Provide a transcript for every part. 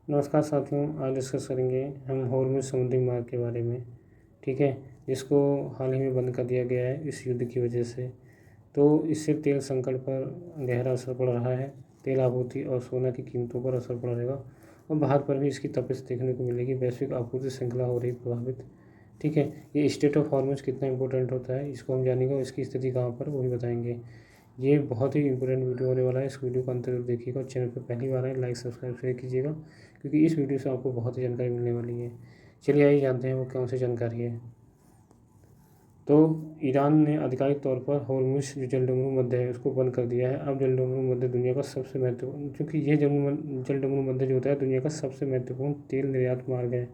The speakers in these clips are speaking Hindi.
नमस्कार साथियों, आज डिस्कस करेंगे हम हॉर्मुज़ समुद्री मार्ग के बारे में। ठीक है, जिसको हाल ही में बंद कर दिया गया है इस युद्ध की वजह से। तो इससे तेल संकट पर गहरा असर पड़ रहा है। तेल आपूर्ति और सोना की कीमतों पर असर पड़ेगा और बाहर पर भी इसकी तपिश देखने को मिलेगी। वैश्विक आपूर्ति श्रृंखला हो रही प्रभावित। ठीक है, ये स्टेट ऑफ हॉर्मुज़ कितना इंपॉर्टेंट होता है इसको हम जानेंगे और इसकी स्थिति कहाँ पर वो भी बताएंगे। ये बहुत ही इंपॉर्टेंट वीडियो होने वाला है। इस वीडियो को अंत तक देखिएगा और चैनल पर पहली बार आए लाइक सब्सक्राइब शेयर कीजिएगा, क्योंकि इस वीडियो से आपको बहुत ही जानकारी मिलने वाली है। चलिए आइए जानते हैं वो कौन सी जानकारी है। तो ईरान ने आधिकारिक तौर पर हॉर्मुज़ जो जलडमरू मध्य है उसको बंद कर दिया है। अब जलडमरू मध्य दुनिया का सबसे महत्वपूर्ण, क्योंकि यह जलडमरू मध्य जो होता है दुनिया का सबसे महत्वपूर्ण तेल निर्यात मार्ग है।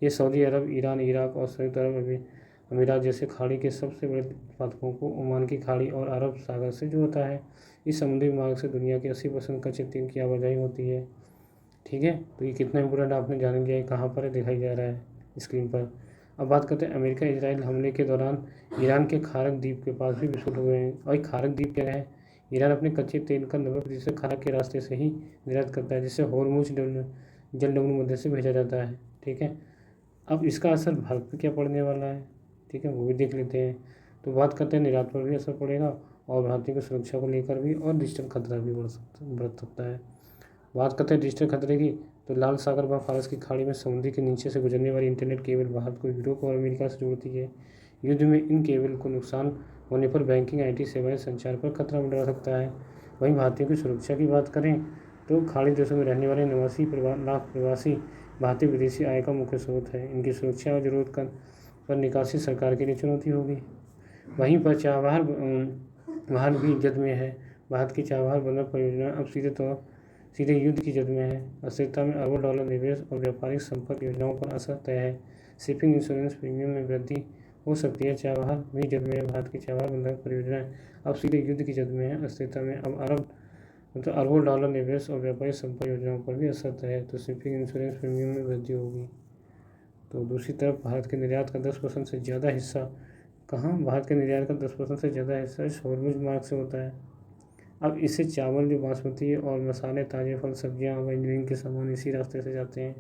ये सऊदी अरब, ईरान, इराक और संयुक्त अरब अमीरात जैसे खाड़ी के सबसे बड़े उत्पादकों को ओमान की खाड़ी और अरब सागर से जोड़ता है। इस समुद्री मार्ग से दुनिया के 80% कच्चे तेल की आवाजाही होती है। ठीक है, तो ये कितना इंपॉर्टेंट आपने जान लिया है। कहाँ पर दिखाई जा रहा है स्क्रीन पर। अब बात करते हैं अमेरिका इजराइल हमले के दौरान ईरान के खारक द्वीप के पास भी विस्फोट हुए हैं। और खारक द्वीप क्या है? ईरान अपने कच्चे तेल का 90% खारक के रास्ते से ही निर्यात करता है, जिससे हॉर्मुज़ जलडमरू मध्य से भेजा जाता है। ठीक है, अब इसका असर भारत पर क्या पड़ने वाला है, ठीक है, वो भी देख लेते हैं। तो बात करते हैं निर्यात पर भी असर पड़ेगा और भारतीयों की सुरक्षा को लेकर भी, और डिजिटल खतरा भी बढ़ सकता है। बात करते हैं डिजिटल खतरे की, तो लाल सागर व फारस की खाड़ी में समुद्र के नीचे से गुजरने वाली इंटरनेट केबल भारत को यूरोप और अमेरिका से जोड़ती है। युद्ध में इन केबल को नुकसान होने पर बैंकिंग, आईटी सेवाएं, संचार पर खतरा मंडरा सकता है। वहीं भारतीयों की सुरक्षा की बात करें तो खाड़ी देशों में रहने वाले 89 लाख प्रवासी भारतीय विदेशी आय का मुख्य स्रोत है। इनकी सुरक्षा और जरूरत पर निकासी सरकार के लिए चुनौती होगी। वहीं पर चाबहार वाहन भी जद में है। भारत की चाबहार बंदर परियोजना अब सीधे युद्ध की जद में है। अस्थिरता में अरबों डॉलर निवेश और व्यापारिक संपर्क योजनाओं पर असर तय है। शिपिंग इंश्योरेंस प्रीमियम में वृद्धि हो सकती है। चाबहार भी जद में है। भारत की चाबहार बंदर परियोजना अब सीधे युद्ध की जद में है। अस्थिरता में अब अरबों डॉलर निवेश और व्यापारिक संपर्क योजनाओं पर भी असर तय है। तो शिपिंग इंश्योरेंस प्रीमियम में वृद्धि होगी। तो दूसरी तरफ भारत के निर्यात का 10% से ज़्यादा हिस्सा भारत के निर्यात का 10% से ज़्यादा हिस्सा इस हॉर्मुज़ मार्ग से होता है। अब इससे चावल जो बासमती और मसाले, ताज़े फल, सब्जियां और इंजीनियरिंग के सामान इसी रास्ते से जाते हैं,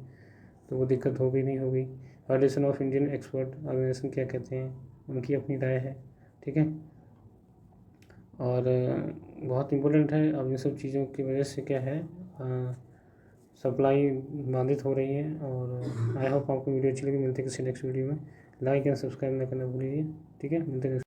तो वो दिक्कत होगी नहीं होगी। Federation of Indian expert organisation क्या कहते हैं, उनकी अपनी राय है। ठीक है, और बहुत इम्पोर्टेंट है। अब इन सब चीज़ों की वजह से क्या है, सप्लाई बाधित हो रही है। और आई होप आपको वीडियो अच्छी लगी। मिलते हैं किसी नेक्स्ट वीडियो में। लाइक एंड सब्सक्राइब ना करना भूलिए। ठीक है, मिलते हैं।